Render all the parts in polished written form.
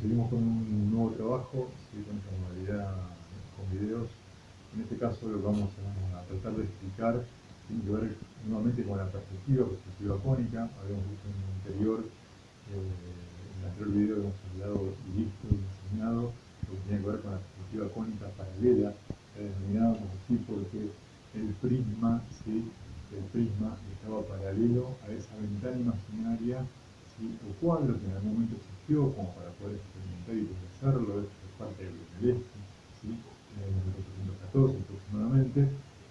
seguimos con un nuevo trabajo, ¿sí? Con esta modalidad con videos. En este caso lo que vamos a tratar de explicar tiene que ver nuevamente con la perspectiva cónica. Habíamos visto en el anterior, en el anterior video hemos hablado y visto y enseñado lo que tiene que ver con la perspectiva cónica paralela, denominamos así porque el prisma, ¿sí? El prisma estaba paralelo a esa ventana imaginaria, ¿sí? O cuadro que en algún momento existió como para poder experimentar y poder hacerlo. Esto es parte del Brunelleschi, ¿sí? En 1814 aproximadamente.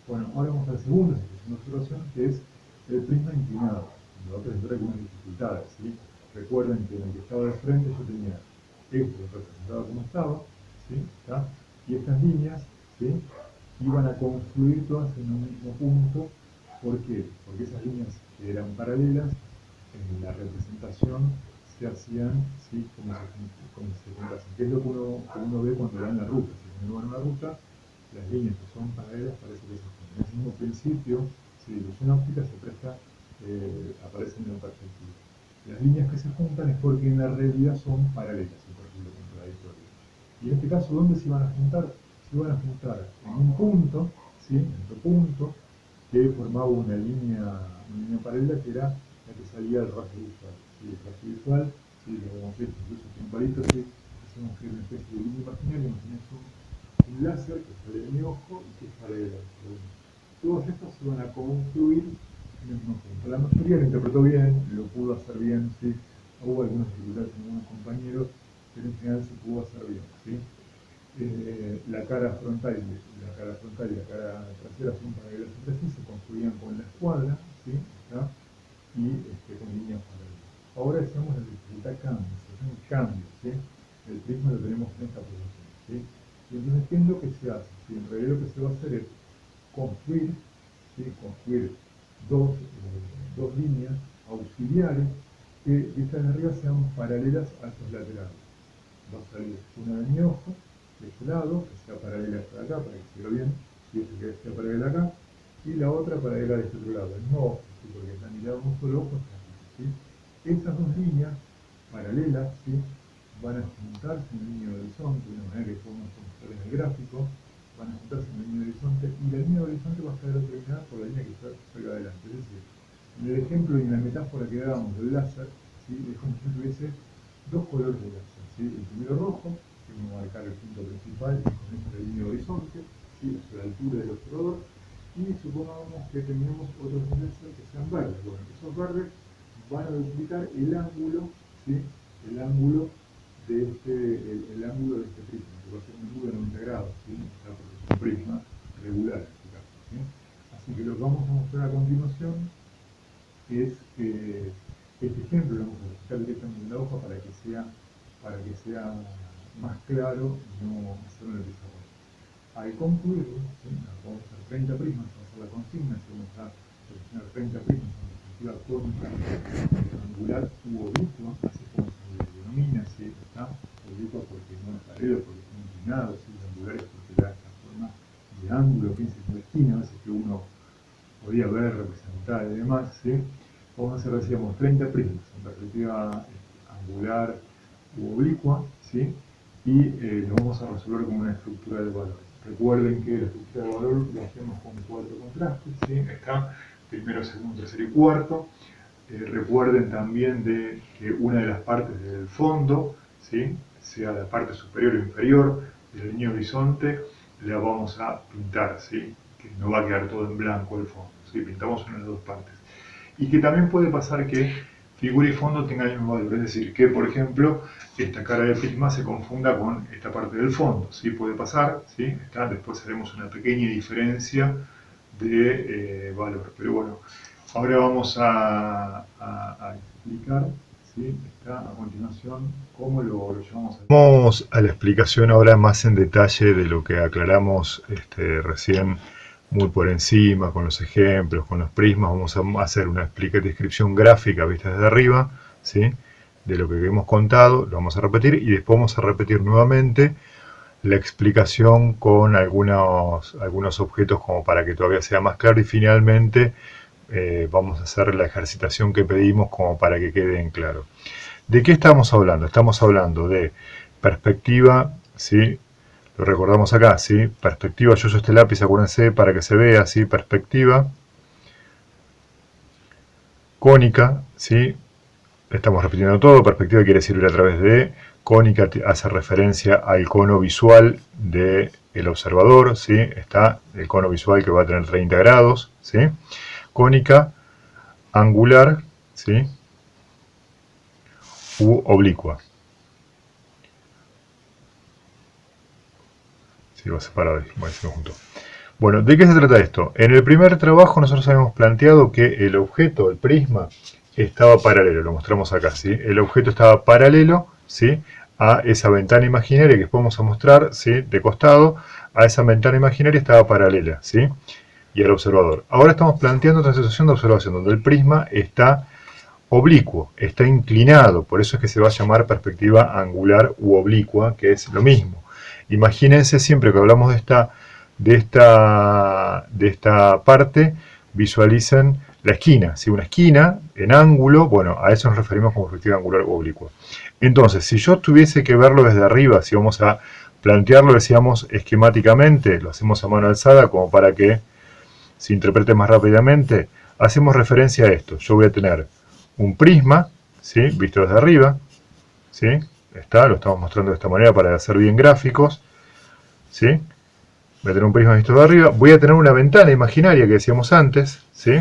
Bueno, ahora vamos a la segunda situación de observación, que es el prisma inclinado. Me va a presentar algunas dificultades, ¿sí? Recuerden que en el que estaba de frente yo tenía esto representado como estaba, ¿sí? ¿Está? Y estas líneas, ¿sí? Iban a confluir todas en un mismo punto. ¿Por qué? Porque esas líneas que eran paralelas, en la representación se hacían, ¿sí? como se juntasen. ¿Qué es lo que uno ve cuando va en la ruta? Si uno va en una ruta, las líneas que son paralelas parece que se juntan. En ese mismo principio, si la ilusión óptica se presta, aparecen en la perspectiva. Las líneas que se juntan es porque en la realidad son paralelas, por ejemplo, contradictorias. Y en este caso, ¿dónde se iban a juntar? Se iban a juntar en un punto, ¿sí? En otro punto, que formaba una línea paralela que era la que salía del rayo visual. ¿Sí? El rayo visual, ¿sí? Lo hemos visto incluso aquí en palitos, ¿sí? Hacemos que es una especie de línea imaginaria, imaginemos un láser que sale de mi ojo y que sale de la otra. Todos estos se van a confluir en el mismo punto. La mayoría lo interpretó bien, lo pudo hacer bien, ¿sí? Hubo algunas dificultades con algunos compañeros, pero en general se pudo hacer bien, ¿sí? La cara frontal y la cara trasera son paralelas entre sí, se construían con la escuadra, ¿sí? ¿Está? Y con líneas paralelas. Ahora decíamos la dificultad cambia, se hace un cambio, ¿sí? El prisma lo tenemos en esta posición, ¿sí? Y entonces, ¿qué es lo que se hace? ¿Sí? En realidad lo que se va a hacer es construir, ¿sí? Construir dos líneas auxiliares que vistas de arriba sean paralelas a estos laterales. Va a salir una de mi ojo, de este lado, que sea paralela a esta de acá, para que se vea bien, y esta que sea paralela acá, y la otra paralela de este otro lado, el mismo ojo, ¿sí? Porque está mirado un solo ojo, ¿sí? Esas dos líneas paralelas, ¿sí? Van a juntarse en la línea de horizonte, de una manera que podemos mostrar en el gráfico, van a juntarse en la línea de horizonte, y la línea de horizonte va a estar determinada por la línea que está cerca adelante. Es decir, en el ejemplo y en la metáfora que dábamos del láser, ¿sí? Es como si yo tuviese dos colores de láser, ¿sí? El primero rojo, que vamos a marcar el punto principal, y con esta línea de horizonte, ¿sí? Hacia la altura del observador, y supongamos que tenemos otros láser que sean verdes. Bueno, esos verdes van a duplicar el ángulo, ¿sí? El ángulo de el ángulo de este prisma, que va a ser un ángulo de 90 grados, ¿sí? Porque es un prisma regular en este caso, ¿sí? Así que lo que vamos a mostrar a continuación es este ejemplo, lo vamos a explicar directamente en la hoja para que sea más claro y no hacerlo en el pizarrón. Al concluirlo, ¿sí? Vamos a hacer 30 prismas, vamos a hacer la consigna, si vamos a seleccionar 30 prismas con perspectiva cónica, rectangular u oblicua, así como se le denomina, ¿sí? Está oblicua porque no es paralelo, porque está inclinado, ¿sí? Angular es porque da esta forma de ángulo, piensa en la esquina, a veces que uno podía ver, representar y demás, ¿sí? Vamos a hacer, decíamos, 30 prismas en perspectiva angular u oblicua, ¿sí? Y lo vamos a resolver con una estructura de valores. Recuerden que la estructura de valor la hacemos con 4 contrastes, ¿sí? Está primero, segundo, tercero y cuarto. Recuerden también de que una de las partes del fondo, ¿sí? Sea la parte superior o inferior de la línea horizonte, la vamos a pintar, ¿sí? Que no va a quedar todo en blanco el fondo, ¿sí? Pintamos una de las dos partes. Y que también puede pasar que figura y fondo tengan el mismo valor, es decir, que por ejemplo esta cara del prisma se confunda con esta parte del fondo, ¿sí? Puede pasar, ¿sí? Después haremos una pequeña diferencia de valor, pero bueno, ahora vamos a explicar, ¿sí? A continuación cómo lo llevamos a... Vamos a la explicación ahora más en detalle de lo que aclaramos recién muy por encima, con los ejemplos, con los prismas. Vamos a hacer una descripción gráfica vista desde arriba, ¿sí? De lo que hemos contado, lo vamos a repetir y después vamos a repetir nuevamente la explicación con algunos objetos como para que todavía sea más claro y finalmente vamos a hacer la ejercitación que pedimos como para que quede en claro. ¿De qué estamos hablando? Estamos hablando de perspectiva, ¿sí? Lo recordamos acá, ¿sí? Perspectiva, yo uso este lápiz, acuérdense, para que se vea, ¿sí? Perspectiva cónica, ¿sí? Estamos repitiendo todo. Perspectiva quiere decir ver a través de. Cónica hace referencia al cono visual del observador, ¿sí? Está el cono visual que va a tener 30 grados, ¿sí? Cónica, angular, ¿sí? U oblicua. Sí, va separado ahí, buenísimo junto. Bueno, ¿de qué se trata esto? En el primer trabajo nosotros habíamos planteado que el objeto, el prisma, estaba paralelo, lo mostramos acá, ¿sí? El objeto estaba paralelo, ¿sí? A esa ventana imaginaria que vamos a mostrar, ¿sí? De costado, a esa ventana imaginaria estaba paralela, ¿sí? Y al observador. Ahora estamos planteando otra situación de observación, donde el prisma está oblicuo, está inclinado, por eso es que se va a llamar perspectiva angular u oblicua, que es lo mismo. Imagínense siempre que hablamos de esta parte, visualicen la esquina. Si una esquina en ángulo, bueno, a eso nos referimos como perspectiva angular u oblicua. Entonces, si yo tuviese que verlo desde arriba, si vamos a plantearlo, decíamos, esquemáticamente, lo hacemos a mano alzada como para que se interprete más rápidamente, hacemos referencia a esto. Yo voy a tener un prisma, ¿sí? Visto desde arriba, ¿sí? Lo estamos mostrando de esta manera para hacer bien gráficos, ¿sí? Voy a tener un prisma visto de arriba, voy a tener una ventana imaginaria que decíamos antes, ¿sí?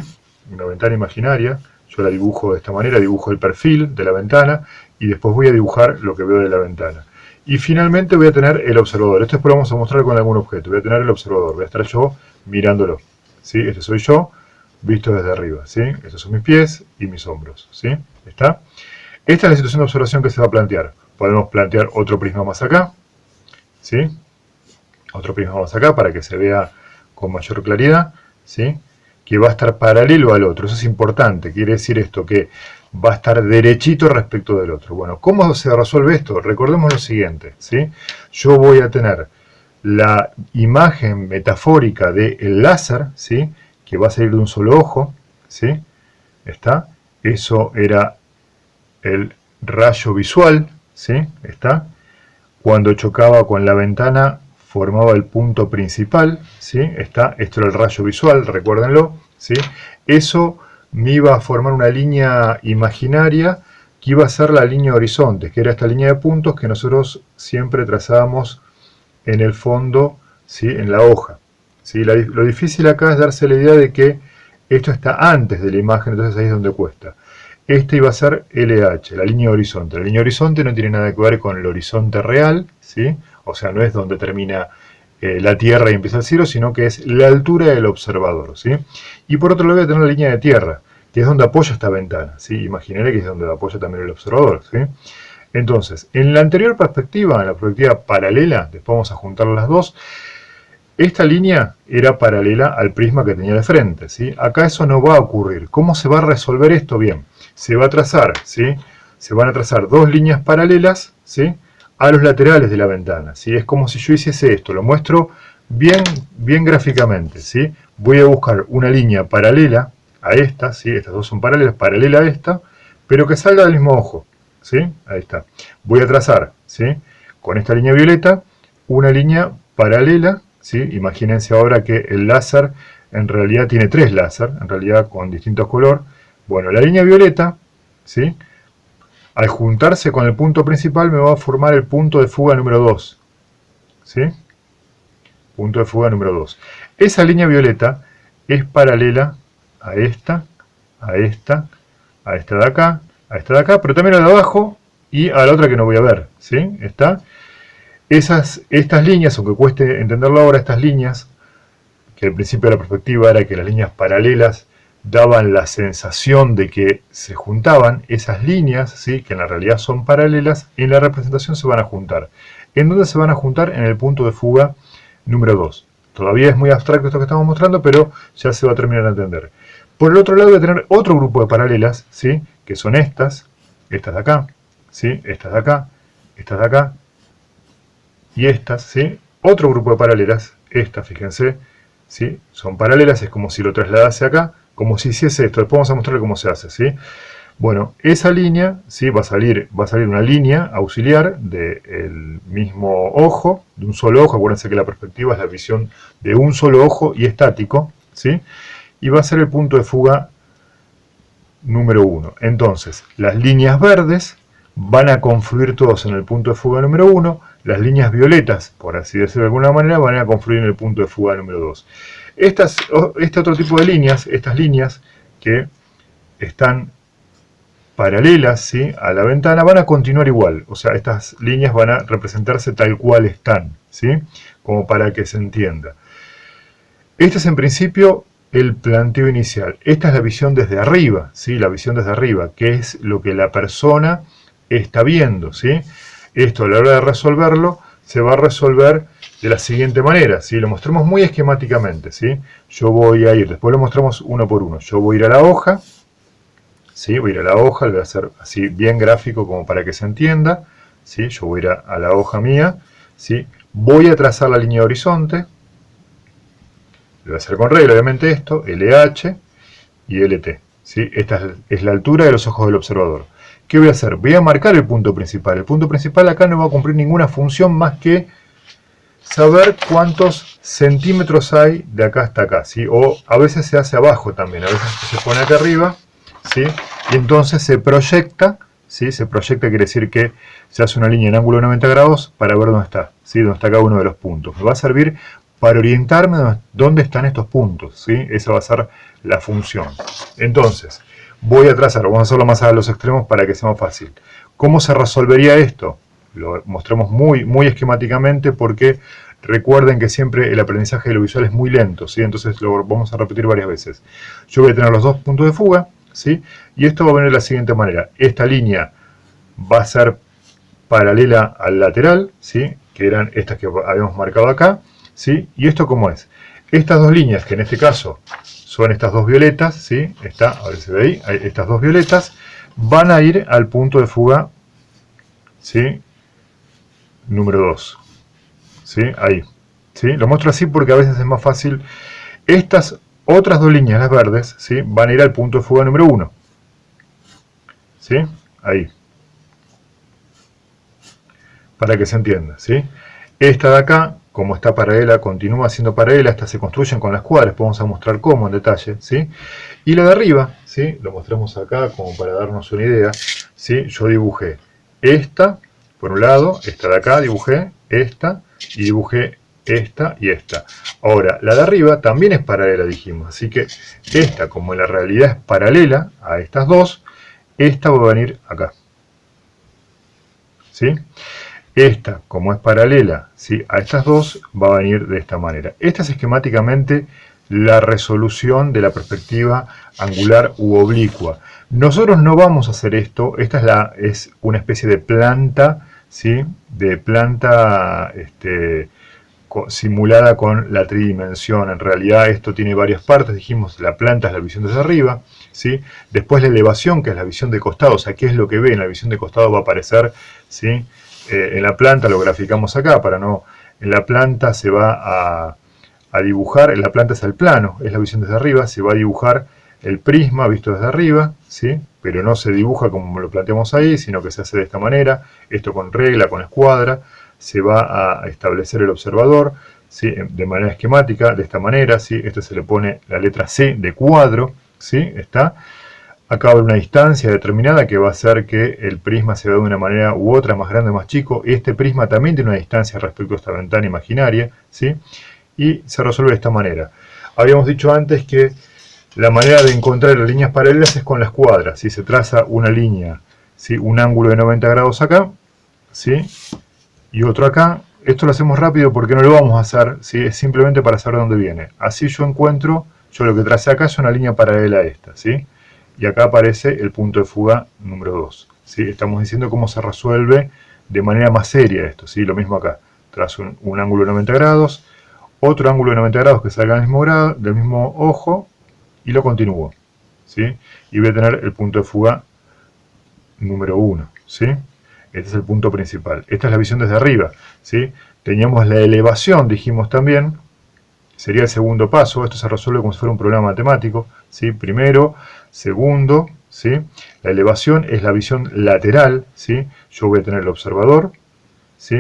Una ventana imaginaria, yo la dibujo de esta manera, dibujo el perfil de la ventana y después voy a dibujar lo que veo de la ventana. Y finalmente voy a tener el observador. Esto después lo vamos a mostrar con algún objeto. Voy a tener el observador, voy a estar yo mirándolo, ¿sí? Este soy yo, visto desde arriba, ¿sí? Estos son mis pies y mis hombros, ¿sí? ¿Está? Esta es la situación de observación que se va a plantear. Podemos plantear otro prisma más acá, ¿sí? Otro prisma más acá para que se vea con mayor claridad, ¿sí? Que va a estar paralelo al otro. Eso es importante. Quiere decir esto, que va a estar derechito respecto del otro. Bueno, ¿cómo se resuelve esto? Recordemos lo siguiente, ¿sí? Yo voy a tener la imagen metafórica del láser, ¿sí? Que va a salir de un solo ojo, ¿sí? ¿Está? Eso era el rayo visual, ¿sí? ¿Está? Cuando chocaba con la ventana formaba el punto principal, ¿sí? Esto era el rayo visual, recuérdenlo, ¿sí? Eso me iba a formar una línea imaginaria que iba a ser la línea horizonte, que era esta línea de puntos que nosotros siempre trazábamos en el fondo, ¿sí? En la hoja, ¿sí? Lo difícil acá es darse la idea de que esto está antes de la imagen, entonces ahí es donde cuesta. Este iba a ser LH, la línea horizonte. La línea horizonte no tiene nada que ver con el horizonte real, ¿sí? O sea, no es donde termina la Tierra y empieza el cielo, sino que es la altura del observador, ¿sí? Y por otro lado voy a tener la línea de tierra, que es donde apoya esta ventana, ¿sí? Imaginaré que es donde apoya también el observador, ¿sí? Entonces, en la anterior perspectiva, en la perspectiva paralela, después vamos a juntar las dos, esta línea era paralela al prisma que tenía de frente, ¿sí? Acá eso no va a ocurrir. ¿Cómo se va a resolver esto? Bien, se va a trazar, ¿sí? Se van a trazar dos líneas paralelas, ¿sí? A los laterales de la ventana, ¿sí? Es como si yo hiciese esto, lo muestro bien gráficamente, ¿sí? Voy a buscar una línea paralela a esta, ¿sí? Estas dos son paralelas, paralela a esta, pero que salga del mismo ojo, ¿sí? Ahí está. Voy a trazar, ¿sí? Con esta línea violeta, una línea paralela, ¿sí? Imagínense ahora que el láser en realidad tiene tres láser, en realidad con distintos colores. Bueno, la línea violeta, ¿sí? Al juntarse con el punto principal me va a formar el punto de fuga número 2, ¿sí? Punto de fuga número 2. Esa línea violeta es paralela a esta, a esta, a esta de acá, a esta de acá, pero también a la de abajo y a la otra que no voy a ver, ¿sí? ¿Está? Estas líneas, aunque cueste entenderlo ahora, estas líneas, que al principio de la perspectiva era que las líneas paralelas daban la sensación de que se juntaban, esas líneas, ¿sí? Que en la realidad son paralelas, en la representación se van a juntar. ¿En dónde se van a juntar? En el punto de fuga número 2. Todavía es muy abstracto esto que estamos mostrando, pero ya se va a terminar de entender. Por el otro lado voy a tener otro grupo de paralelas, ¿sí? Que son estas de acá, ¿sí? Estas de acá, estas de acá, y estas, ¿sí? Otro grupo de paralelas, estas, fíjense, ¿sí? Son paralelas, es como si lo trasladase acá, como si hiciese esto. Después vamos a mostrar cómo se hace, ¿sí? Bueno, esa línea, ¿sí? va a salir una línea auxiliar del mismo ojo, de un solo ojo. Acuérdense que la perspectiva es la visión de un solo ojo y estático, ¿sí? Y va a ser el punto de fuga número 1. Entonces, las líneas verdes van a confluir todos en el punto de fuga número 1, las líneas violetas, por así decirlo de alguna manera, van a confluir en el punto de fuga número 2. Este otro tipo de líneas, estas líneas que están paralelas, ¿sí?, a la ventana, van a continuar igual. O sea, estas líneas van a representarse tal cual están, ¿sí?, como para que se entienda. Este es en principio el planteo inicial. Esta es la visión desde arriba, ¿sí?, la visión desde arriba, que es lo que la persona está viendo, ¿sí? Esto a la hora de resolverlo se va a resolver de la siguiente manera, ¿sí? Lo mostramos muy esquemáticamente, ¿sí? Yo voy a ir, después lo mostramos uno por uno. Yo voy a ir a la hoja, ¿sí? Voy a ir a la hoja, lo voy a hacer así bien gráfico como para que se entienda, ¿sí? Yo voy a ir a la hoja mía, ¿sí? Voy a trazar la línea de horizonte, lo voy a hacer con regla, obviamente esto, LH y LT, ¿sí? Esta es la altura de los ojos del observador. ¿Qué voy a hacer? Voy a marcar el punto principal. El punto principal acá no va a cumplir ninguna función más que saber cuántos centímetros hay de acá hasta acá, ¿sí? O a veces se hace abajo también, a veces se pone acá arriba, ¿sí? Y entonces se proyecta, ¿sí? Se proyecta quiere decir que se hace una línea en ángulo de 90 grados para ver dónde está, ¿sí? Dónde está cada uno de los puntos. Me va a servir para orientarme dónde están estos puntos, ¿sí? Esa va a ser la función. Entonces, voy a trazar, vamos a hacerlo más a los extremos para que sea más fácil. ¿Cómo se resolvería esto? Lo mostramos muy esquemáticamente porque recuerden que siempre el aprendizaje de lo visual es muy lento, ¿sí? Entonces lo vamos a repetir varias veces. Yo voy a tener los dos puntos de fuga, ¿sí? Y esto va a venir de la siguiente manera. Esta línea va a ser paralela al lateral, ¿sí? Que eran estas que habíamos marcado acá, ¿sí? ¿Y esto cómo es? Estas dos líneas, que en este caso son estas dos violetas, ¿sí? A ver si se ve ahí, estas dos violetas, van a ir al punto de fuga, ¿sí?, número 2. ¿Sí? Ahí. ¿Sí? Lo muestro así porque a veces es más fácil. Estas otras dos líneas, las verdes, ¿sí?, van a ir al punto de fuga número 1. ¿Sí? Ahí. Para que se entienda, ¿sí? Esta de acá, como está paralela, continúa siendo paralela, estas se construyen con las cuadras, vamos a mostrar cómo en detalle, ¿sí? Y la de arriba, ¿sí?, lo mostramos acá como para darnos una idea, ¿sí? Yo dibujé esta, por un lado, esta de acá, dibujé esta, y dibujé esta y esta. Ahora, la de arriba también es paralela, dijimos, así que esta, como en la realidad es paralela a estas dos, esta va a venir acá, ¿sí? Esta, como es paralela, ¿sí?, a estas dos, va a venir de esta manera. Esta es esquemáticamente la resolución de la perspectiva angular u oblicua. Nosotros no vamos a hacer esto. Esta es una especie de planta, ¿sí?, de planta simulada con la tridimensión. En realidad esto tiene varias partes. Dijimos, la planta es la visión desde arriba, ¿sí? Después la elevación, que es la visión de costado. O sea, ¿qué es lo que ve? En la visión de costado va a aparecer, ¿sí? En la planta lo graficamos acá, en la planta se va a dibujar, en la planta es el plano, es la visión desde arriba, se va a dibujar el prisma visto desde arriba, ¿sí?, pero no se dibuja como lo planteamos ahí, sino que se hace de esta manera, esto con regla, con escuadra, se va a establecer el observador, ¿sí?, de manera esquemática, de esta manera, ¿sí?, esto se le pone la letra C de cuadro, ¿sí?, está. Acá va a haber una distancia determinada que va a hacer que el prisma se vea de una manera u otra, más grande o más chico. Este prisma también tiene una distancia respecto a esta ventana imaginaria, ¿sí? Y se resuelve de esta manera. Habíamos dicho antes que la manera de encontrar las líneas paralelas es con las cuadras. Si se traza una línea, ¿sí?, un ángulo de 90 grados acá, ¿sí?, y otro acá. Esto lo hacemos rápido porque no lo vamos a hacer, ¿sí?, es simplemente para saber dónde viene. Así yo lo que tracé acá es una línea paralela a esta, ¿sí? Y acá aparece el punto de fuga número 2. ¿Sí? Estamos diciendo cómo se resuelve de manera más seria esto, ¿sí? Lo mismo acá. Trazo un ángulo de 90 grados, otro ángulo de 90 grados que salga del mismo ojo, y lo continúo, ¿sí? Y voy a tener el punto de fuga número 1, ¿sí? Este es el punto principal. Esta es la visión desde arriba, ¿sí? Teníamos la elevación, dijimos también, sería el segundo paso. Esto se resuelve como si fuera un problema matemático, ¿sí? Primero, segundo, ¿sí? La elevación es la visión lateral, ¿sí? Yo voy a tener el observador, ¿sí?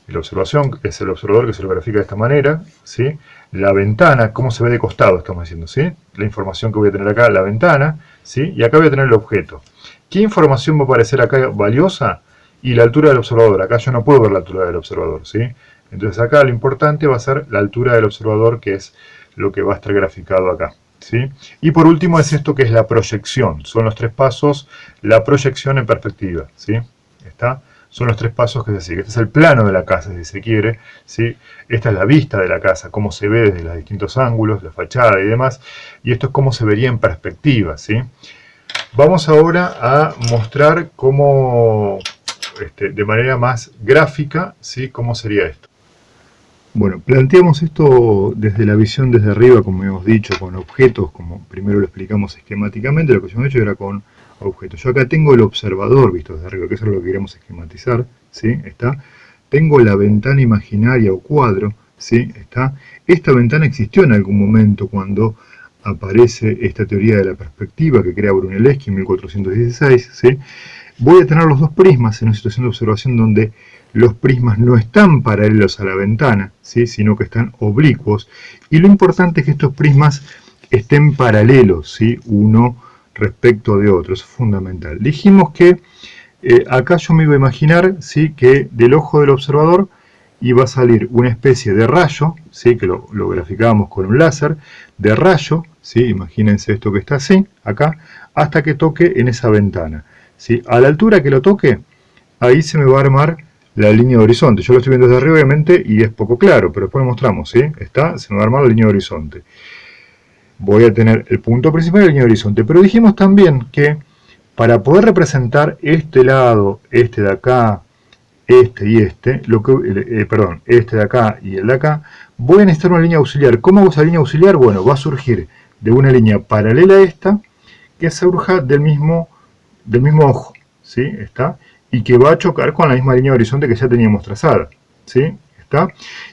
La observación es el observador que se lo grafica de esta manera, ¿sí? La ventana, cómo se ve de costado, estamos diciendo, ¿sí? La información que voy a tener acá, la ventana, ¿sí? Y acá voy a tener el objeto. ¿Qué información va a aparecer acá valiosa? Y la altura del observador. Acá yo no puedo ver la altura del observador, ¿sí? Entonces acá lo importante va a ser la altura del observador, que es lo que va a estar graficado acá, ¿sí? Y por último es esto que es la proyección. Son los 3 pasos, la proyección en perspectiva, ¿sí? ¿Está? Son los 3 pasos que se siguen. Este es el plano de la casa, si se quiere, ¿sí? Esta es la vista de la casa, cómo se ve desde los distintos ángulos, la fachada y demás. Y esto es cómo se vería en perspectiva, ¿sí? Vamos ahora a mostrar cómo, de manera más gráfica, ¿sí? Cómo sería esto. Bueno, planteamos esto desde la visión desde arriba, como hemos dicho, con objetos, como primero lo explicamos esquemáticamente, lo que hemos hecho era con objetos. Yo acá tengo el observador visto desde arriba, que eso es lo que queremos esquematizar, ¿sí? Está. Tengo la ventana imaginaria o cuadro, ¿sí? Está. Esta ventana existió en algún momento cuando aparece esta teoría de la perspectiva que crea Brunelleschi en 1416, ¿sí? Voy a tener los dos prismas en una situación de observación donde los prismas no están paralelos a la ventana, ¿sí? Sino que están oblicuos. Y lo importante es que estos prismas estén paralelos, ¿sí? Uno respecto de otro, eso es fundamental. Dijimos que acá yo me iba a imaginar, ¿sí? Que del ojo del observador iba a salir una especie de rayo, ¿sí? Que lo graficábamos con un láser, de rayo, ¿sí? Imagínense esto que está así, acá, hasta que toque en esa ventana, ¿sí? A la altura que lo toque, ahí se me va a armar la línea de horizonte. Yo lo estoy viendo desde arriba, obviamente, y es poco claro, pero después lo mostramos, ¿sí? Se me va a armar la línea de horizonte. Voy a tener el punto principal y la línea de horizonte. Pero dijimos también que para poder representar este lado, este de acá, este y este, este de acá y el de acá, voy a necesitar una línea auxiliar. ¿Cómo hago esa línea auxiliar? Bueno, va a surgir de una línea paralela a esta, que surja del mismo ojo, ¿sí? Está. Y que va a chocar con la misma línea de horizonte que ya teníamos trazada, ¿sí? ¿Está?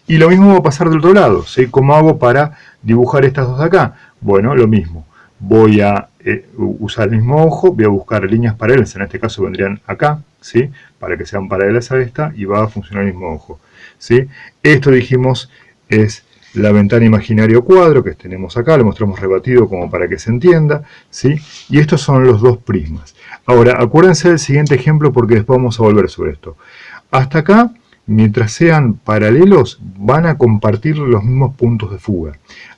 Y lo mismo va a pasar del otro lado, ¿sí? ¿Cómo hago para dibujar estas dos de acá? Bueno, lo mismo. Voy a usar el mismo ojo, voy a buscar líneas paralelas, en este caso vendrían acá, ¿sí? Para que sean paralelas a esta y va a funcionar el mismo ojo, ¿sí? Esto dijimos es la ventana imaginaria o cuadro que tenemos acá, lo mostramos rebatido como para que se entienda, ¿sí? Y estos son los dos prismas. Ahora, acuérdense del siguiente ejemplo porque después vamos a volver sobre esto. Hasta acá, mientras sean paralelos, van a compartir los mismos puntos de fuga.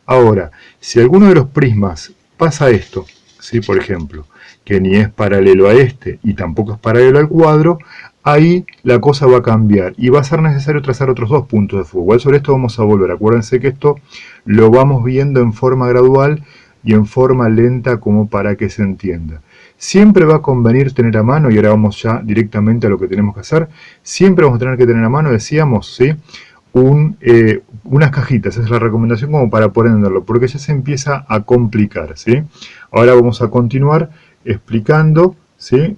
Ahora, si alguno de los prismas pasa esto, ¿sí? Por ejemplo, que ni es paralelo a este y tampoco es paralelo al cuadro, ahí la cosa va a cambiar y va a ser necesario trazar otros dos puntos de fuga. Igual sobre esto vamos a volver. Acuérdense que esto lo vamos viendo en forma gradual y en forma lenta como para que se entienda. Siempre va a convenir tener a mano, y ahora vamos ya directamente a lo que tenemos que hacer, siempre vamos a tener que tener a mano, decíamos, ¿sí? Unas cajitas, esa es la recomendación como para poder entenderlo, porque ya se empieza a complicar, ¿sí? Ahora vamos a continuar explicando, ¿sí?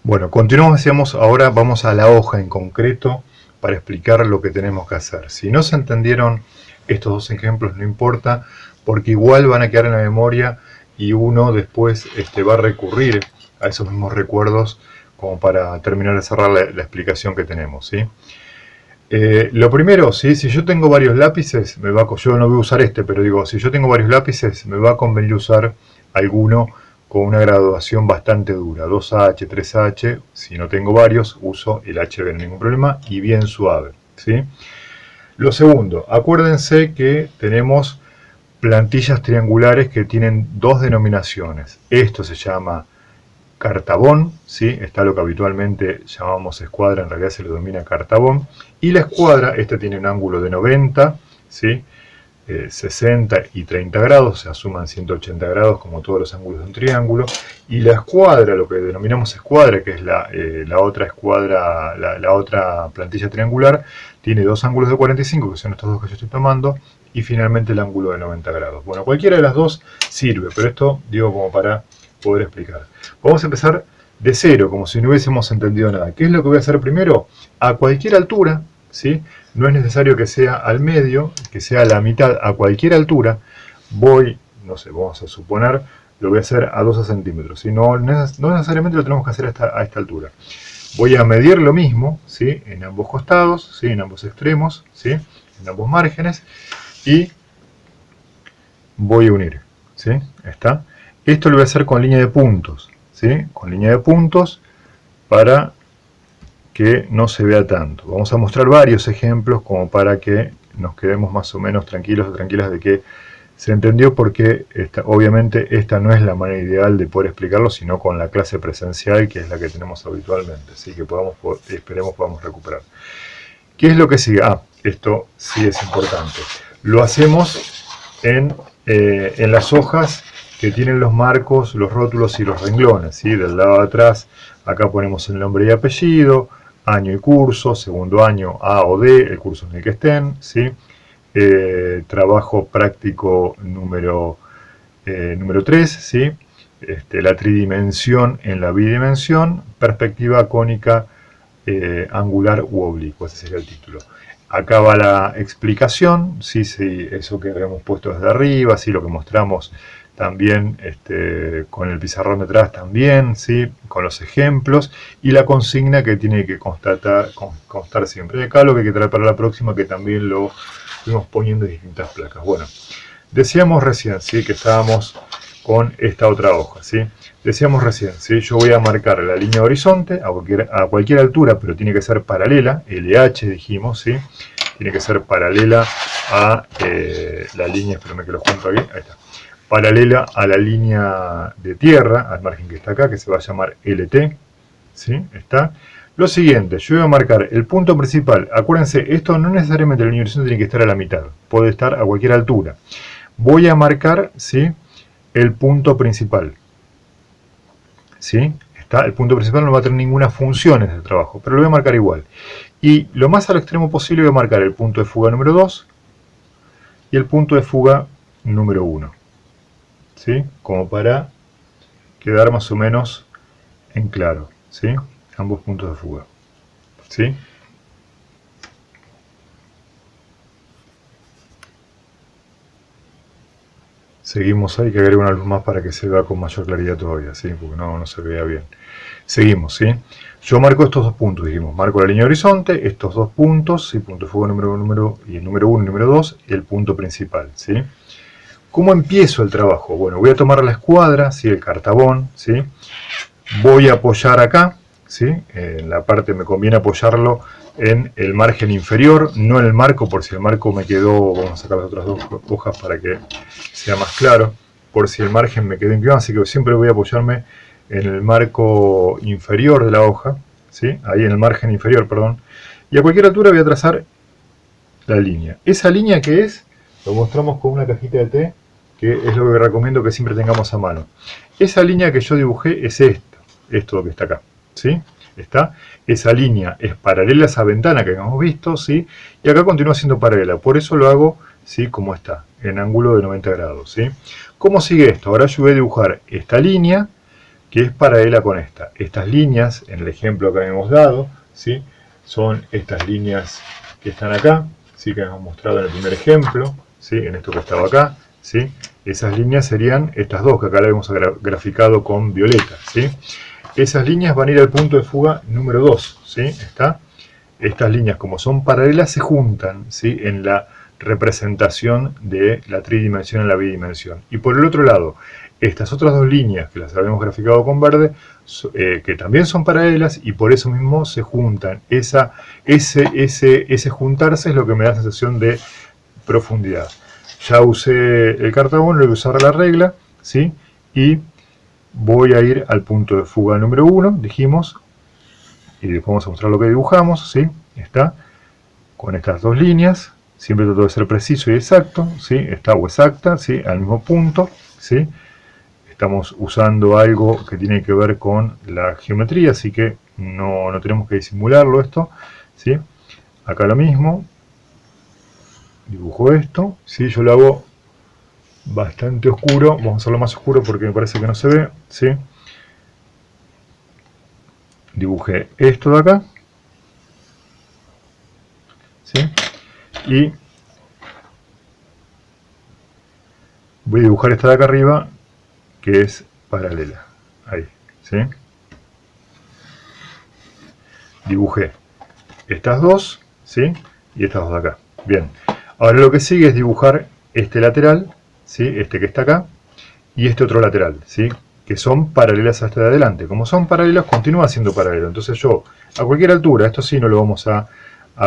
Bueno, continuamos, decíamos, ahora vamos a la hoja en concreto para explicar lo que tenemos que hacer. Si no se entendieron estos dos ejemplos, no importa, porque igual van a quedar en la memoria y uno después va a recurrir a esos mismos recuerdos como para terminar de cerrar la explicación que tenemos, ¿sí? Lo primero, ¿sí? Si yo tengo varios lápices, yo no voy a usar pero digo, si yo tengo varios lápices, me va a convenir usar alguno con una graduación bastante dura, 2H, 3H, si no tengo varios, uso el HB, no hay ningún problema, y bien suave, ¿sí? Lo segundo, acuérdense que tenemos plantillas triangulares que tienen dos denominaciones. Esto se llama cartabón, ¿sí? Está lo que habitualmente llamamos escuadra, en realidad se le denomina cartabón. Y la escuadra, tiene un ángulo de 90, ¿sí? 60 y 30 grados, se suman 180 grados como todos los ángulos de un triángulo. Y la escuadra, lo que denominamos escuadra, que es la otra escuadra, la otra plantilla triangular, tiene dos ángulos de 45, que son estos dos que yo estoy tomando, y finalmente el ángulo de 90 grados. Bueno, cualquiera de las dos sirve, pero esto digo como para poder explicar. Vamos a empezar de cero, como si no hubiésemos entendido nada. ¿Qué es lo que voy a hacer primero? A cualquier altura, ¿sí? No es necesario que sea al medio, que sea a la mitad, a cualquier altura. Voy, no sé, vamos a suponer, lo voy a hacer a 12 centímetros, ¿sí? No necesariamente lo tenemos que hacer a esta altura. Voy a medir lo mismo, ¿sí? En ambos costados, ¿sí? En ambos extremos, ¿sí? En ambos márgenes, y voy a unir, ¿sí? ¿Está? Esto lo voy a hacer con línea de puntos, ¿sí? Con línea de puntos para que no se vea tanto. Vamos a mostrar varios ejemplos como para que nos quedemos más o menos tranquilos o tranquilas de que se entendió, porque obviamente esta no es la manera ideal de poder explicarlo, sino con la clase presencial, que es la que tenemos habitualmente, así que esperemos podamos recuperar. ¿Qué es lo que sigue? Esto sí es importante. Lo hacemos en las hojas que tienen los marcos, los rótulos y los renglones, ¿sí? Del lado de atrás, acá ponemos el nombre y apellido, año y curso, segundo año A o D, el curso en el que estén, ¿sí? Trabajo práctico número 3, ¿sí? La tridimensión en la bidimensión, perspectiva cónica, angular u oblicua, ese sería el título. Acá va la explicación, ¿sí? Sí, eso que habíamos puesto desde arriba, ¿sí? Lo que mostramos también con el pizarrón detrás también, ¿sí? Con los ejemplos y la consigna que tiene que constar siempre. Y acá lo que hay que traer para la próxima, que también lo fuimos poniendo en distintas placas. Bueno, decíamos recién, ¿sí? Que estábamos con esta otra hoja, ¿sí? Decíamos recién, ¿sí? Yo voy a marcar la línea de horizonte a cualquier altura, pero tiene que ser paralela, LH dijimos, ¿sí? Tiene que ser paralela a la línea, espérame que lo junto aquí, ahí está. Paralela a la línea de tierra, al margen que está acá, que se va a llamar LT, ¿sí? Está. Lo siguiente, yo voy a marcar el punto principal. Acuérdense, esto no necesariamente la línea de horizonte tiene que estar a la mitad, puede estar a cualquier altura. Voy a marcar, ¿sí? El punto principal, ¿sí? Está. El punto principal no va a tener ninguna función en este trabajo, pero lo voy a marcar igual. Y lo más al extremo posible voy a marcar el punto de fuga número 2 y el punto de fuga número 1, ¿sí? Como para quedar más o menos en claro, ¿sí? Ambos puntos de fuga, ¿sí? Seguimos ahí, que agrego una luz más para que se vea con mayor claridad todavía, ¿sí? Porque no se vea bien. Seguimos, ¿sí? Yo marco estos dos puntos, dijimos, marco la línea de horizonte, estos dos puntos, ¿sí? Punto de fuga y el número 1 y número 2, y el punto principal, ¿sí? ¿Cómo empiezo el trabajo? Bueno, voy a tomar la escuadra, ¿sí? El cartabón, ¿sí? Voy a apoyar acá, ¿sí? En la parte me conviene apoyarlo en el margen inferior, no en el marco, por si el marco me quedó, vamos a sacar las otras dos hojas para que sea más claro, por si el margen me quedó inclinado, así que siempre voy a apoyarme en el marco inferior de la hoja, ¿sí? Ahí en el margen inferior, perdón, y a cualquier altura voy a trazar la línea. Esa línea que es, lo mostramos con una cajita de té, que es lo que recomiendo que siempre tengamos a mano. Esa línea que yo dibujé es esto que está acá, ¿sí? Está. Esa línea es paralela a esa ventana que habíamos visto, ¿sí? Y acá continúa siendo paralela, por eso lo hago, ¿sí? Como está, en ángulo de 90 grados, ¿sí? ¿Cómo sigue esto? Ahora yo voy a dibujar esta línea que es paralela con esta. Estas líneas, en el ejemplo que habíamos dado, ¿sí? Son estas líneas que están acá, ¿sí? Que hemos mostrado en el primer ejemplo, ¿sí? En esto que estaba acá, ¿sí? Esas líneas serían estas dos que acá la hemos graficado con violeta, ¿sí? Esas líneas van a ir al punto de fuga número 2, ¿sí? Está. Estas líneas, como son paralelas, se juntan, ¿sí? En la representación de la tridimensión en la bidimensión. Y por el otro lado, estas otras dos líneas, que las habíamos graficado con verde, que también son paralelas y por eso mismo se juntan. Ese juntarse es lo que me da sensación de profundidad. Ya usé el cartabón, lo voy a usar la regla, ¿sí? Y voy a ir al punto de fuga número 1, dijimos, y después vamos a mostrar lo que dibujamos, ¿sí? Está, con estas dos líneas, siempre trato de ser preciso y exacto, ¿sí? Está o exacta, ¿sí? Al mismo punto, ¿sí? Estamos usando algo que tiene que ver con la geometría, así que no tenemos que disimularlo esto, ¿sí? Acá lo mismo, dibujo esto, ¿sí? Yo lo hago bastante oscuro, vamos a hacerlo más oscuro porque me parece que no se ve, ¿sí? Dibujé esto de acá, ¿sí? Y voy a dibujar esta de acá arriba que es paralela. Ahí, ¿sí? Dibujé estas dos, ¿sí? Y estas dos de acá. Bien. Ahora lo que sigue es dibujar este lateral, ¿sí? Este que está acá, y este otro lateral, ¿sí? Que son paralelas a este de adelante. Como son paralelas, continúa siendo paralelo. Entonces yo, a cualquier altura, esto sí no lo vamos a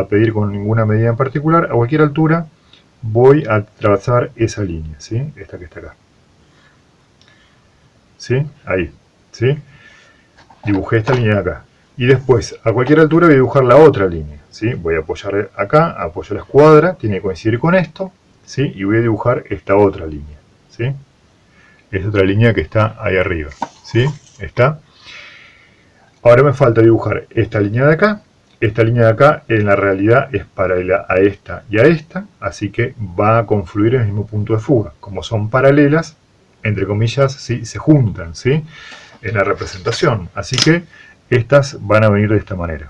pedir con ninguna medida en particular, a cualquier altura voy a trazar esa línea, ¿sí? Esta que está acá. ¿Sí? Ahí, ¿sí? Dibujé esta línea de acá. Y después, a cualquier altura voy a dibujar la otra línea, ¿sí? Voy a apoyar acá, apoyo la escuadra, tiene que coincidir con esto, ¿sí? Y voy a dibujar esta otra línea, ¿sí? Esta otra línea que está ahí arriba, ¿sí? Está. Ahora me falta dibujar esta línea de acá. Esta línea de acá en la realidad es paralela a esta y a esta, así que va a confluir en el mismo punto de fuga. Como son paralelas, entre comillas, ¿sí? Se juntan, ¿sí? En la representación. Así que estas van a venir de esta manera.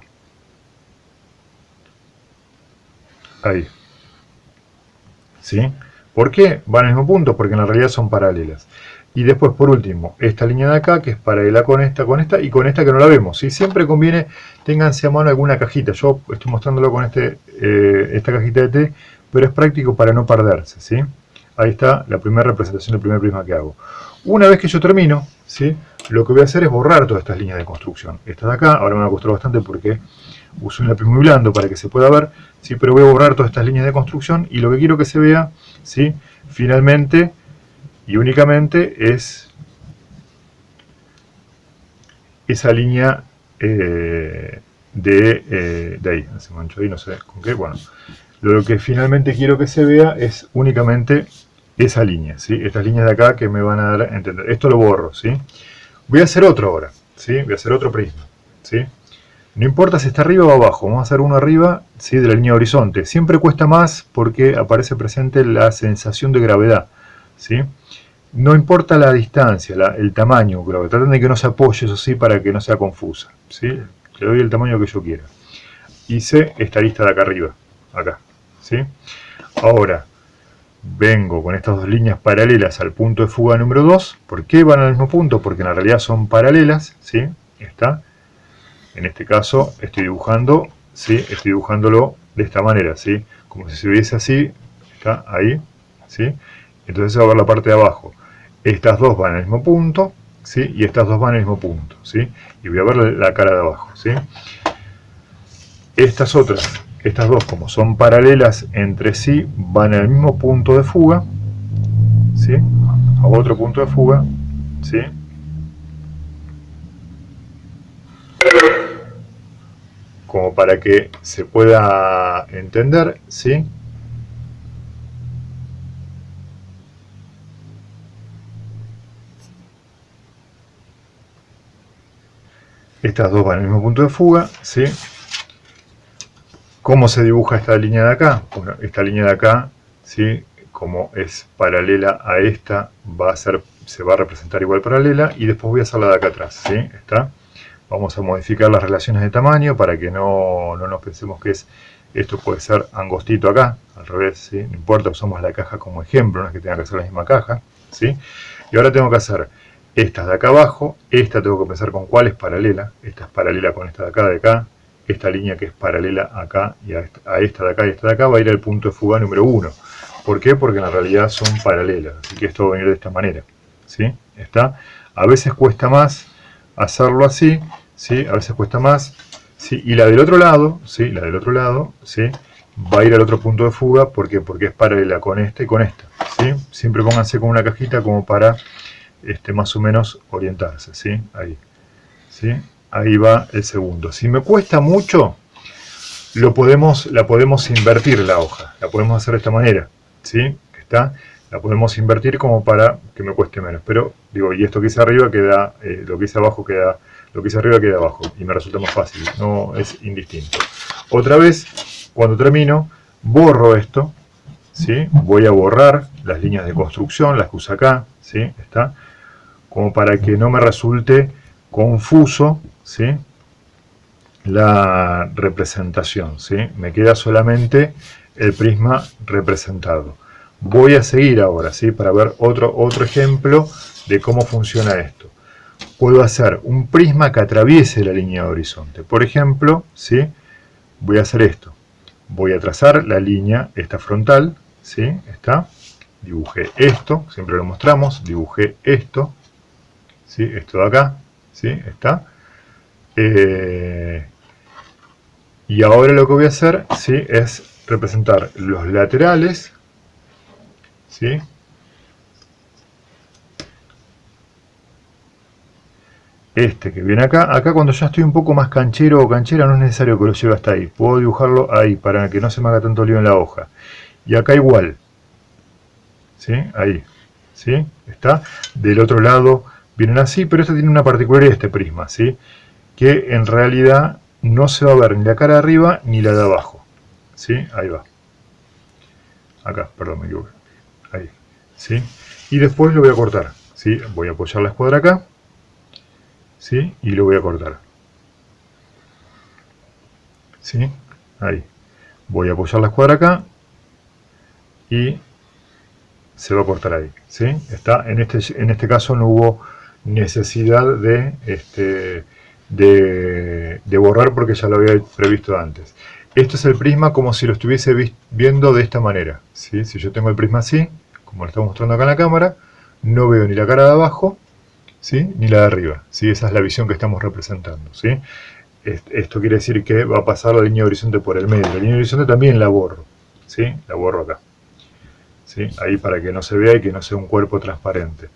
Ahí. ¿Sí? ¿Por qué van al mismo punto? Porque en la realidad son paralelas. Y después, por último, esta línea de acá, que es paralela con esta y con esta que no la vemos. ¿Sí? Siempre conviene, ténganse a mano alguna cajita. Yo estoy mostrándolo con esta cajita de té, pero es práctico para no perderse, ¿sí? Ahí está la primera representación del primer prisma que hago. Una vez que yo termino, ¿sí? Lo que voy a hacer es borrar todas estas líneas de construcción. Esta de acá, ahora me va a costar bastante porque uso un lápiz muy blando para que se pueda ver, ¿sí? Pero voy a borrar todas estas líneas de construcción y lo que quiero que se vea, ¿sí? Finalmente y únicamente es esa línea de ahí, se manchó ahí, no sé con qué, bueno, lo que finalmente quiero que se vea es únicamente esa línea, ¿sí? Estas líneas de acá que me van a dar a entender. Esto lo borro, ¿sí? Voy a hacer otro ahora, ¿sí? Voy a hacer otro prisma, ¿sí? No importa si está arriba o abajo, vamos a hacer uno arriba, ¿sí? De la línea horizonte. Siempre cuesta más porque aparece presente la sensación de gravedad, ¿sí? No importa la distancia, el tamaño, pero traten de que no se apoye, eso sí, para que no sea confusa, ¿sí? Le doy el tamaño que yo quiera. Hice esta lista de acá arriba, acá, ¿sí? Ahora, vengo con estas dos líneas paralelas al punto de fuga número 2. ¿Por qué van al mismo punto? Porque en realidad son paralelas, ¿sí? Está. En este caso estoy dibujando, ¿sí? Estoy dibujándolo de esta manera, ¿sí? Como si se viese así, está ahí, ¿sí? Entonces se va a ver la parte de abajo. Estas dos van al mismo punto, ¿sí? Y estas dos van al mismo punto, ¿sí? Y voy a ver la cara de abajo, ¿sí? Estas dos, como son paralelas entre sí, van al mismo punto de fuga, ¿sí? A otro punto de fuga, ¿sí? Como para que se pueda entender, ¿sí? Estas dos van al mismo punto de fuga, ¿sí? ¿Cómo se dibuja esta línea de acá? Bueno, esta línea de acá, ¿sí? Como es paralela a esta, se va a representar igual paralela, y después voy a hacer la de acá atrás, ¿sí? Está. Vamos a modificar las relaciones de tamaño para que no nos pensemos que esto puede ser angostito acá, al revés, ¿sí? No importa, usamos la caja como ejemplo, no es que tenga que ser la misma caja, ¿sí? Y ahora tengo que hacer estas de acá abajo, esta tengo que pensar con cuál es paralela, esta es paralela con esta de acá, esta línea que es paralela acá y a esta de acá y esta de acá va a ir al punto de fuga número 1. ¿Por qué? Porque en la realidad son paralelas, así que esto va a venir de esta manera, ¿sí? Está. A veces cuesta más hacerlo así, ¿sí? A veces cuesta más, ¿sí? Y la del otro lado, ¿sí? La del otro lado, ¿sí? Va a ir al otro punto de fuga, ¿por qué? Porque es paralela con esta y con esta, ¿sí? Siempre pónganse con una cajita como para más o menos orientarse, ¿sí? Ahí, ¿sí? Ahí va el segundo. Si me cuesta mucho, la podemos invertir la hoja, la podemos hacer de esta manera, ¿sí? Está. La podemos invertir como para que me cueste menos, pero digo, y esto que hice arriba queda, lo que hice abajo queda, lo que hice arriba queda abajo, y me resulta más fácil, no es indistinto. Otra vez, cuando termino, borro esto, ¿sí? Voy a borrar las líneas de construcción, las que uso acá, ¿sí? Está, como para que no me resulte confuso, ¿sí? La representación, ¿sí? Me queda solamente el prisma representado. Voy a seguir ahora, ¿sí? Para ver otro ejemplo de cómo funciona esto. Puedo hacer un prisma que atraviese la línea de horizonte. Por ejemplo, ¿sí? Voy a hacer esto. Voy a trazar la línea, esta frontal, ¿sí? Está. Dibujé esto, siempre lo mostramos. Dibujé esto, ¿sí? Esto de acá, ¿sí? Está. Y ahora lo que voy a hacer, ¿sí? Es representar los laterales, ¿sí? Este que viene acá, cuando ya estoy un poco más canchero o canchera no es necesario que lo lleve hasta ahí, puedo dibujarlo ahí para que no se me haga tanto lío en la hoja. Y acá igual, ¿sí? Ahí, ¿sí? Está. Del otro lado vienen así, pero este tiene una particularidad, este prisma, ¿sí? Que en realidad no se va a ver ni la cara de arriba ni la de abajo, ¿sí? Ahí va. Acá, perdón, me equivoqué. Ahí, ¿sí? Y después lo voy a cortar, ¿sí? Voy a apoyar la escuadra acá, ¿sí? Y lo voy a cortar, ¿sí? Ahí. Voy a apoyar la escuadra acá y se va a cortar ahí, ¿sí? Está. En este caso no hubo necesidad de borrar porque ya lo había previsto antes. Esto es el prisma como si lo estuviese viendo de esta manera, ¿sí? Si yo tengo el prisma así, como lo estamos mostrando acá en la cámara, no veo ni la cara de abajo, ¿sí? Ni la de arriba, ¿sí? Esa es la visión que estamos representando, ¿sí? Esto quiere decir que va a pasar la línea de horizonte por el medio. La línea de horizonte también la borro, ¿sí? La borro acá, ¿sí? Ahí para que no se vea y que no sea un cuerpo transparente.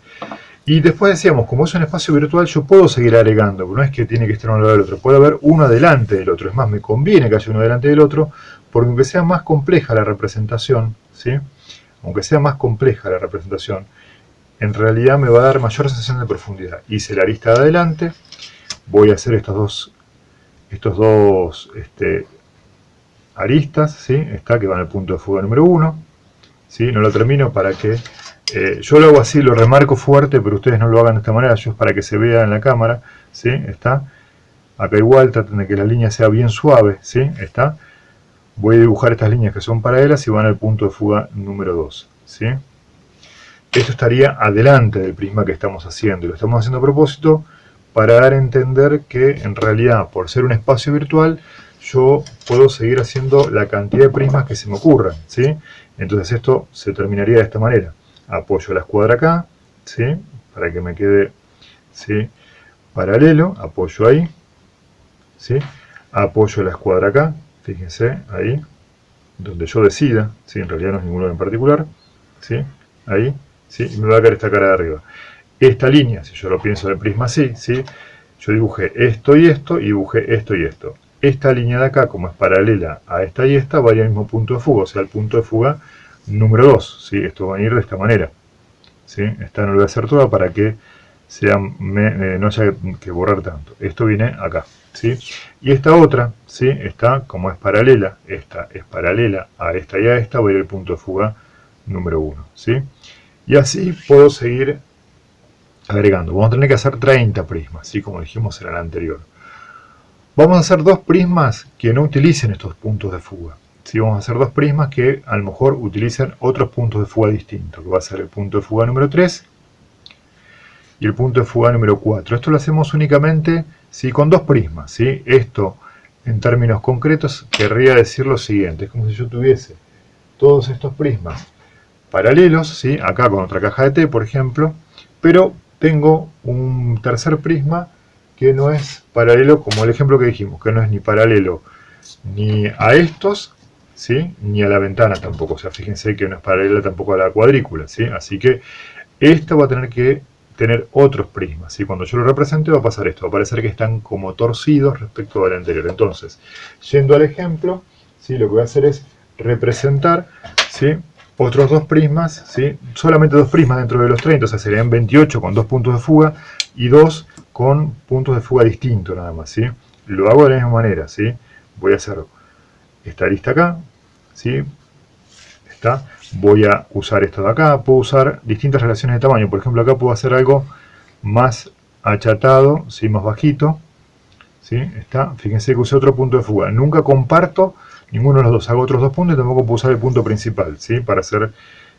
Y después decíamos, como es un espacio virtual, yo puedo seguir agregando, no es que tiene que estar uno al lado del otro, puede haber uno adelante del otro. Es más, me conviene que haya uno adelante del otro, porque aunque sea más compleja la representación, ¿sí? Aunque sea más compleja la representación, en realidad me va a dar mayor sensación de profundidad. Hice la arista de adelante, voy a hacer estos dos aristas, ¿sí? Está, que van al punto de fuga número 1, ¿sí? No lo termino para que... yo lo hago así, lo remarco fuerte, pero ustedes no lo hagan de esta manera, yo es para que se vea en la cámara, ¿sí? Está. Acá igual, traten de que la línea sea bien suave, ¿sí? Está. Voy a dibujar estas líneas que son paralelas y van al punto de fuga número 2, ¿sí? Esto estaría adelante del prisma que estamos haciendo, y lo estamos haciendo a propósito para dar a entender que en realidad, por ser un espacio virtual, yo puedo seguir haciendo la cantidad de prismas que se me ocurran, ¿sí? Entonces esto se terminaría de esta manera. Apoyo la escuadra acá, ¿sí? Para que me quede, ¿sí? Paralelo, apoyo ahí, ¿sí? Apoyo la escuadra acá, fíjense, ahí, donde yo decida, ¿sí? En realidad no es ninguno en particular, ¿sí? Ahí, ¿sí? Y me va a caer esta cara de arriba. Esta línea, si yo lo pienso del prisma así, ¿sí? Yo dibujé esto y dibujé esto y esto. Esta línea de acá, como es paralela a esta y esta, va a ir al mismo punto de fuga, o sea, el punto de fuga número 2, ¿sí? Esto va a ir de esta manera, ¿sí? Esta no lo voy a hacer toda para que no haya que borrar tanto. Esto viene acá, ¿sí? Y esta otra, ¿sí? Esta, como es paralela, esta es paralela a esta y a esta, va a ir al punto de fuga número 1, ¿sí? Y así puedo seguir agregando. Vamos a tener que hacer 30 prismas, ¿sí? Como dijimos en el anterior. Vamos a hacer dos prismas que no utilicen estos puntos de fuga. ¿Sí? Vamos a hacer dos prismas que a lo mejor utilicen otros puntos de fuga distintos, que va a ser el punto de fuga número 3 y el punto de fuga número 4. Esto lo hacemos únicamente, ¿sí? Con dos prismas, ¿sí? Esto, en términos concretos, querría decir lo siguiente. Es como si yo tuviese todos estos prismas paralelos, ¿sí? Acá con otra caja de té, por ejemplo, pero tengo un tercer prisma que no es paralelo, como el ejemplo que dijimos, que no es ni paralelo ni a estos, ¿sí? Ni a la ventana tampoco. O sea, fíjense que no es paralela tampoco a la cuadrícula, ¿sí? Así que esto va a tener que tener otros prismas, ¿sí? Cuando yo lo represente va a pasar esto, va a parecer que están como torcidos respecto al anterior. Entonces, yendo al ejemplo, ¿sí? Lo que voy a hacer es representar, ¿sí? Otros dos prismas, ¿sí? Solamente dos prismas dentro de los 30, o sea, serían 28 con dos puntos de fuga y dos con puntos de fuga distintos nada más, ¿sí? Lo hago de la misma manera, ¿sí? Voy a hacer esta lista acá, ¿sí? Está. Voy a usar esto de acá, puedo usar distintas relaciones de tamaño, por ejemplo acá puedo hacer algo más achatado, ¿sí? Más bajito, ¿sí? Está. Fíjense que usé otro punto de fuga, nunca comparto ninguno de los dos, hago otros dos puntos y tampoco puedo usar el punto principal, ¿sí? Para hacer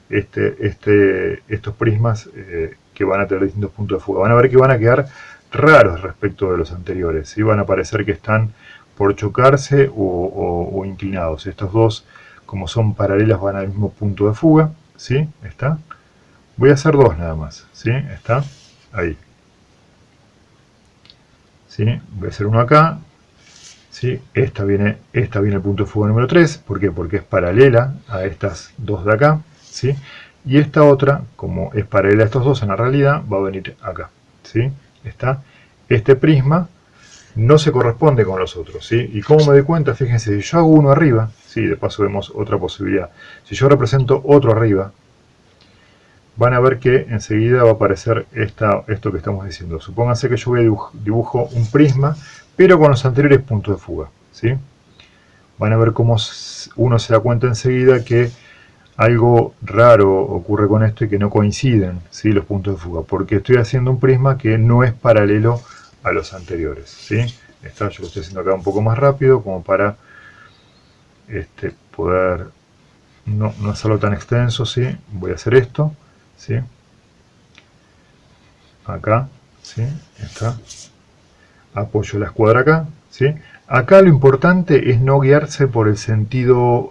estos prismas que van a tener distintos puntos de fuga. Van a ver que van a quedar raros respecto de los anteriores, ¿sí? Van a parecer que están por chocarse o inclinados. Estos dos, como son paralelas, van al mismo punto de fuga, ¿sí? Está. Voy a hacer dos nada más, ¿sí? Está ahí. ¿Sí? Voy a hacer uno acá. ¿Sí? Esta viene el punto de fuga número 3. ¿Por qué? Porque es paralela a estas dos de acá, ¿sí? Y esta otra, como es paralela a estos dos, en la realidad va a venir acá, ¿sí? Está. Este prisma no se corresponde con los otros, ¿sí? Y como me doy cuenta, fíjense, si yo hago uno arriba, ¿sí? De paso vemos otra posibilidad. Si yo represento otro arriba, van a ver que enseguida va a aparecer esto que estamos diciendo. Supónganse que yo voy a dibujo un prisma, pero con los anteriores puntos de fuga, ¿sí? Van a ver cómo uno se da cuenta enseguida que algo raro ocurre con esto y que no coinciden, ¿sí? Los puntos de fuga, porque estoy haciendo un prisma que no es paralelo a los anteriores, ¿sí? Yo lo estoy haciendo acá un poco más rápido, como para poder no hacerlo tan extenso, ¿sí? Voy a hacer esto, ¿sí? Acá, ¿sí? Está. Apoyo la escuadra acá, ¿sí? Acá lo importante es no guiarse por el sentido,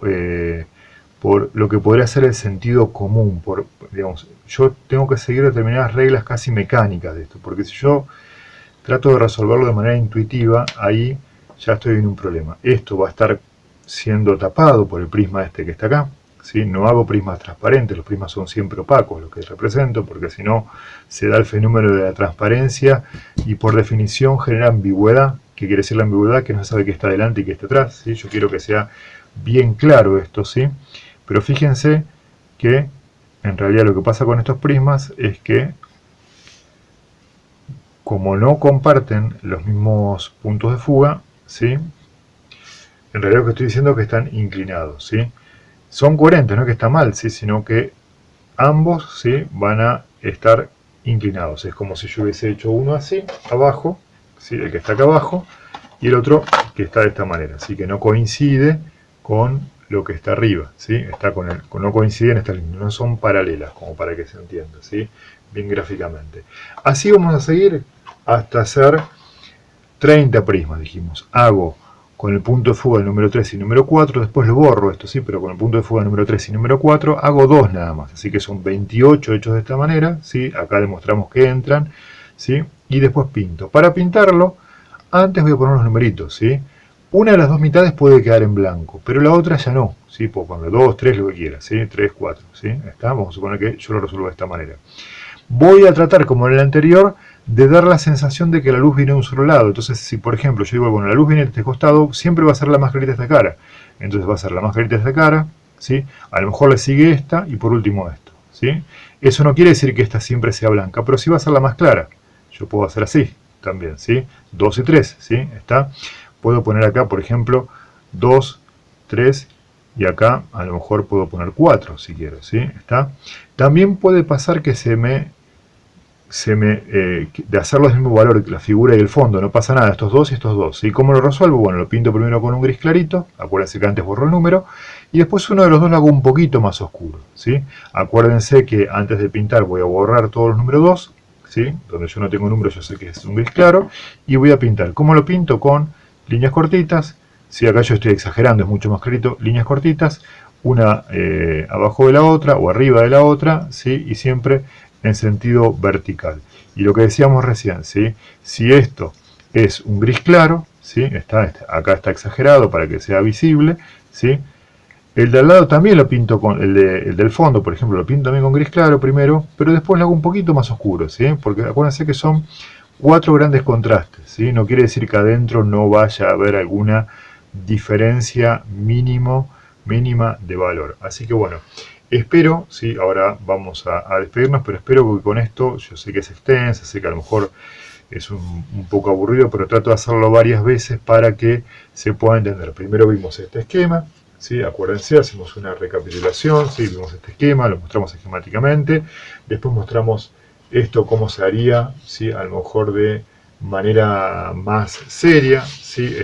por lo que podría ser el sentido común. Digamos, yo tengo que seguir determinadas reglas casi mecánicas de esto, porque si yo trato de resolverlo de manera intuitiva, ahí ya estoy en un problema. Esto va a estar siendo tapado por el prisma este que está acá, ¿sí? No hago prismas transparentes, los prismas son siempre opacos, los que represento, porque si no se da el fenómeno de la transparencia y por definición genera ambigüedad. ¿Qué quiere decir la ambigüedad? Que no se sabe qué está delante y qué está atrás, ¿sí? Yo quiero que sea bien claro esto, ¿sí? Pero fíjense que en realidad lo que pasa con estos prismas es que como no comparten los mismos puntos de fuga, ¿sí? En realidad lo que estoy diciendo es que están inclinados, ¿sí? Son coherentes, no es que está mal, ¿sí? Sino que ambos, ¿sí? Van a estar inclinados. Es como si yo hubiese hecho uno así, abajo, ¿sí? El que está acá abajo, y el otro que está de esta manera, así que no coincide con lo que está arriba, ¿sí? No coinciden estas líneas, no son paralelas, como para que se entienda, ¿sí? Bien gráficamente. Así vamos a seguir hasta hacer 30 prismas, dijimos. Hago con el punto de fuga el número 3 y número 4, después lo borro esto, ¿sí? Pero con el punto de fuga número 3 y número 4 hago 2 nada más, así que son 28 hechos de esta manera, ¿sí? Acá demostramos que entran, ¿sí? Y después pinto. Para pintarlo, antes voy a poner los numeritos, ¿sí? Una de las dos mitades puede quedar en blanco, pero la otra ya no, ¿sí? Puedo poner 2, 3, lo que quiera, ¿sí? 3, 4, ¿sí? ¿Está? Vamos a suponer que yo lo resuelvo de esta manera. Voy a tratar, como en el anterior, de dar la sensación de que la luz viene de un solo lado. Entonces, si por ejemplo yo digo, bueno, la luz viene de este costado, siempre va a ser la más clarita de esta cara. Entonces va a ser la más clarita de esta cara, ¿sí? A lo mejor le sigue esta y por último esto, ¿sí? Eso no quiere decir que esta siempre sea blanca, pero sí va a ser la más clara. Yo puedo hacer así también, ¿sí? 2 y 3, ¿sí? ¿Está? Puedo poner acá, por ejemplo, 2, 3 y acá a lo mejor puedo poner 4 si quiero, ¿sí? ¿Está? También puede pasar que de hacer los mismos valores que la figura y el fondo, no pasa nada, estos dos y estos dos. ¿Y cómo lo resuelvo? Bueno, lo pinto primero con un gris clarito, acuérdense que antes borro el número, y después uno de los dos lo hago un poquito más oscuro, ¿sí? Acuérdense que antes de pintar voy a borrar todos los números 2, ¿sí? Donde yo no tengo número, yo sé que es un gris claro, y voy a pintar. ¿Cómo lo pinto? Con líneas cortitas, ¿sí? Acá yo estoy exagerando, es mucho más clarito, líneas cortitas, una abajo de la otra o arriba de la otra, ¿sí? Y siempre en sentido vertical. Y lo que decíamos recién, ¿sí? Si esto es un gris claro, ¿sí? Acá está exagerado para que sea visible, ¿sí? El de al lado también lo pinto con el del fondo, por ejemplo, lo pinto también con gris claro primero, pero después lo hago un poquito más oscuro, ¿sí? Porque acuérdense que son 4 grandes contrastes, ¿sí? No quiere decir que adentro no vaya a haber alguna diferencia mínima de valor. Así que bueno, espero, sí, ahora vamos a despedirnos, pero espero que con esto, yo sé que es extensa, sé que a lo mejor es un poco aburrido, pero trato de hacerlo varias veces para que se pueda entender. Primero vimos este esquema, ¿sí? Acuérdense, hacemos una recapitulación, ¿sí? Vimos este esquema, lo mostramos esquemáticamente, después mostramos esto cómo se haría, ¿sí? A lo mejor de manera más seria, ¿sí?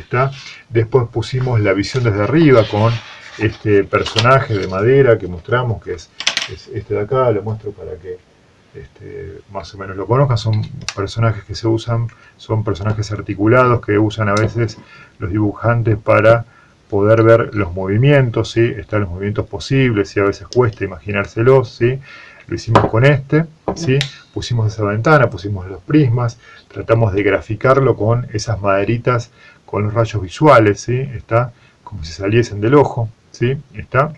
Después pusimos la visión desde arriba con este personaje de madera que mostramos, que es este de acá, lo muestro para que más o menos lo conozcan, son personajes que se usan, son personajes articulados que usan a veces los dibujantes para poder ver los movimientos, ¿sí? Están los movimientos posibles, y a veces cuesta imaginárselos, ¿sí? Lo hicimos con ¿sí? Pusimos esa ventana, pusimos los prismas, tratamos de graficarlo con esas maderitas, con los rayos visuales, ¿sí? Está como si saliesen del ojo, ¿sí? Está.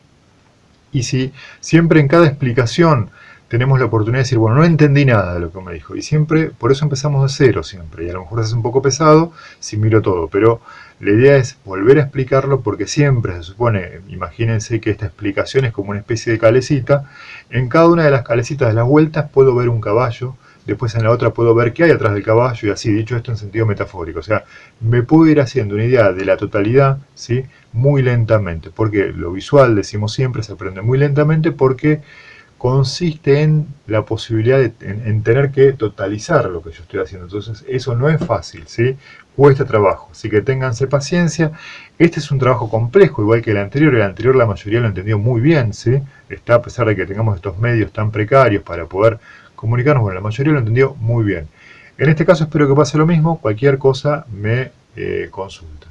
Y si siempre en cada explicación tenemos la oportunidad de decir, bueno, no entendí nada de lo que me dijo, y siempre, por eso empezamos de cero siempre, y a lo mejor es un poco pesado si miro todo, pero la idea es volver a explicarlo porque siempre se supone, imagínense que esta explicación es como una especie de calecita, en cada una de las calecitas de las vueltas puedo ver un caballo, después en la otra puedo ver qué hay atrás del caballo, y así, dicho esto en sentido metafórico, o sea, me puedo ir haciendo una idea de la totalidad, ¿sí? Muy lentamente, porque lo visual, decimos siempre, se aprende muy lentamente porque consiste en la posibilidad de en tener que totalizar lo que yo estoy haciendo. Entonces, eso no es fácil, ¿sí? Cuesta trabajo. Así que ténganse paciencia. Este es un trabajo complejo, igual que el anterior. El anterior la mayoría lo entendió muy bien, ¿sí? Está a pesar de que tengamos estos medios tan precarios para poder comunicarnos, bueno, la mayoría lo entendió muy bien. En este caso espero que pase lo mismo. Cualquier cosa me consultan.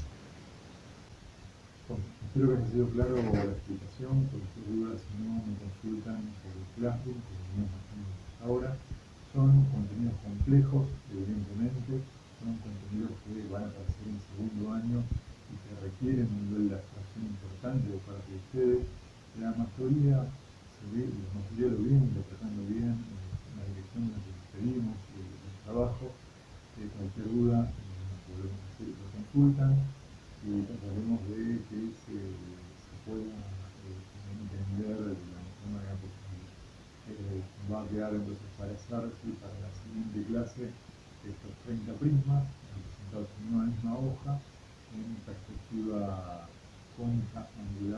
Bueno, espero que haya sido claro la explicación. Cualquier duda, si no, me consultan por el Classroom, que venimos haciendo hasta ahora. Son contenidos complejos, evidentemente. Son contenidos que van a aparecer en segundo año y que requieren un nivel de abstracción importante de parte de ustedes. La mayoría lo vienen interpretando bien en la dirección en la que les pedimos el trabajo. Cualquier duda, nos volvemos a hacer, lo consultan y trataremos de que se pueda entender de la mejor manera posible. Va a quedar entonces para hacer, ¿sí? Para la siguiente clase estos 30 prismas representados en una misma hoja en perspectiva cónica angular.